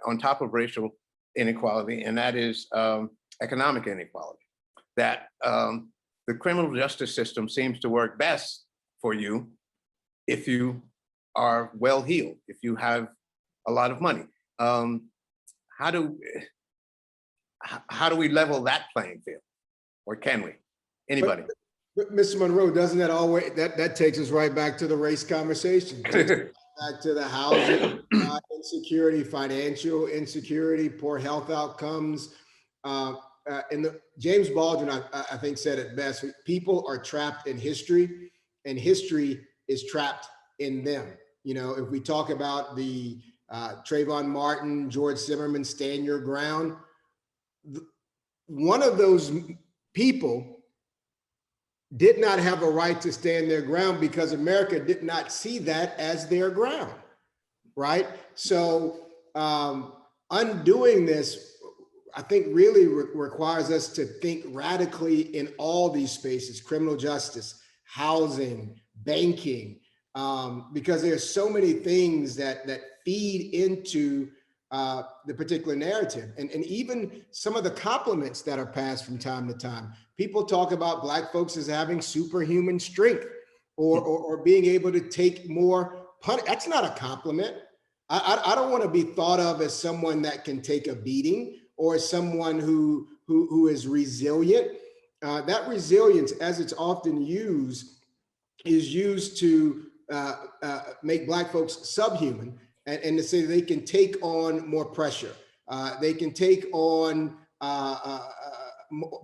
on top of racial inequality, and that is economic inequality. That the criminal justice system seems to work best for you if you are well-heeled, if you have a lot of money. How do we level that playing field, or can we? Anybody? But Mr. Monroe, doesn't that always, that takes us right back to the race conversation, back to the housing insecurity, financial insecurity, poor health outcomes. And James Baldwin, I think, said it best: people are trapped in history, and history is trapped in them. You know, if we talk about the Trayvon Martin, George Zimmerman, stand your ground, one of those people did not have a right to stand their ground because America did not see that as their ground, right? So undoing this, I think, really requires us to think radically in all these spaces: criminal justice, housing, banking, because there's so many things that feed into the particular narrative, and even some of the compliments that are passed from time to time. People talk about Black folks as having superhuman strength, or being able to take more punishment. That's not a compliment. I don't want to be thought of as someone that can take a beating, or someone who is resilient. That resilience, as it's often used, is used to make Black folks subhuman, and to say they can take on more pressure. They can take on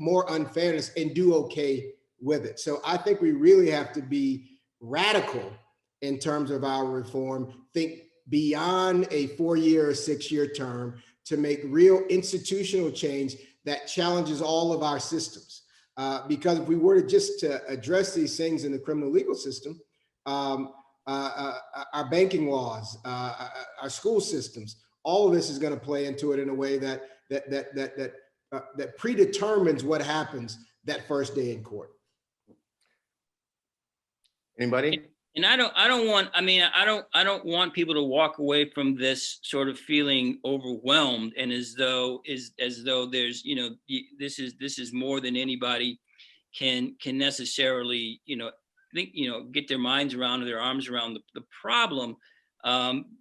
more unfairness and do okay with it. So I think we really have to be radical in terms of our reform, think beyond a 4-year or 6-year term, to make real institutional change that challenges all of our systems. Because if we were to just address these things in the criminal legal system, our banking laws, our school systems, all of this is going to play into it in a way that predetermines what happens that first day in court. Anybody? And I don't want people to walk away from this sort of feeling overwhelmed, and as though there's, you know, this is more than anybody can necessarily, you know, think, you know, get their minds around or their arms around the problem.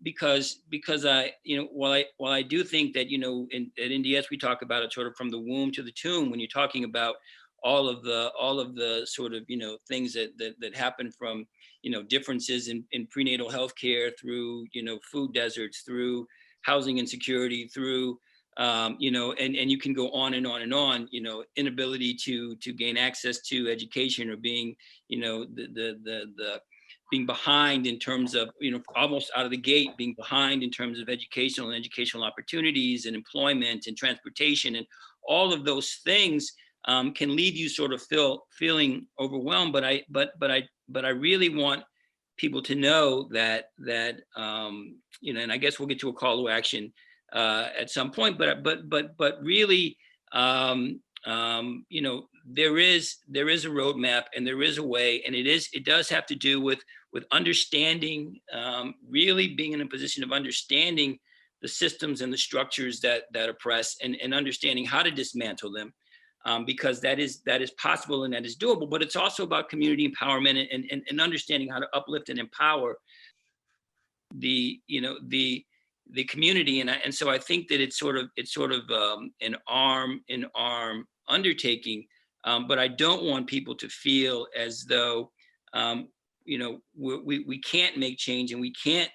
Because I, you know, while I do think that, you know, at NDS we talk about it sort of from the womb to the tomb, when you're talking about all of the sort of, you know, things that happen from, you know, differences in prenatal health care, through, you know, food deserts, through housing insecurity, through, you know, and you can go on and on and on, you know, inability to gain access to education, or being, you know, the being behind in terms of, you know, almost out of the gate, being behind in terms of educational opportunities and employment and transportation, and all of those things can leave you sort of feeling overwhelmed. But I really want people to know that you know, and I guess we'll get to a call to action at some point, but really, you know, there is a roadmap, and there is a way, and it does have to do with understanding, really being in a position of understanding the systems and the structures that oppress, and understanding how to dismantle them, because that is possible and that is doable. But it's also about community empowerment, and understanding how to uplift and empower the community. And so I think that it's sort of an arm in arm undertaking, but I don't want people to feel as though you know, we can't make change, and we can't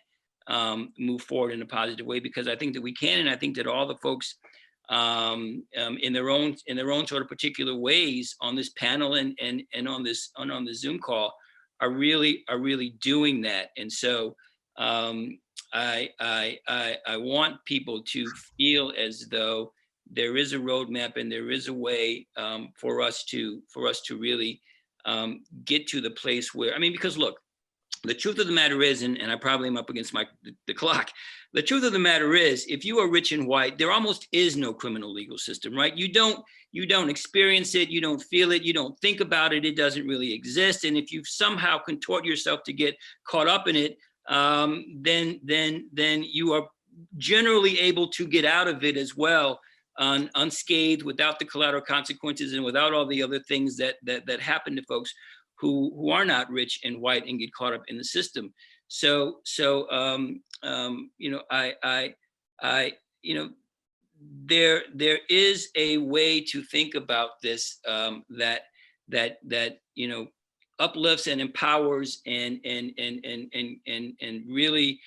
move forward in a positive way, because I think that we can, and I think that all the folks in their own sort of particular ways on this panel and on the Zoom call are really doing that. And so I want people to feel as though there is a roadmap, and there is a way for us to really get to the place where, I mean, because look, the truth of the matter is, and I probably am up against the clock, the truth of the matter is, if you are rich and white, there almost is no criminal legal system, right? You don't experience it, you don't feel it, you don't think about it, it doesn't really exist. And if you somehow contort yourself to get caught up in it, then you are generally able to get out of it as well, unscathed, without the collateral consequences and without all the other things that happen to folks who are not rich and white and get caught up in the system. So you know, you know, there is a way to think about this, that you know, uplifts and empowers and really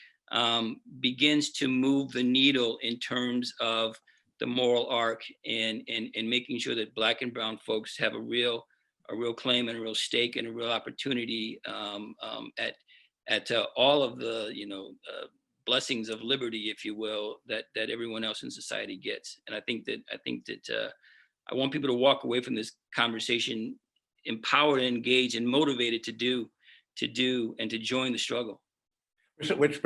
begins to move the needle in terms of the moral arc, and making sure that Black and brown folks have a real claim and a real stake and a real opportunity at all of the, you know, blessings of liberty, if you will, that everyone else in society gets. And I think that I want people to walk away from this conversation empowered, engaged, and motivated to do and to join the struggle. Which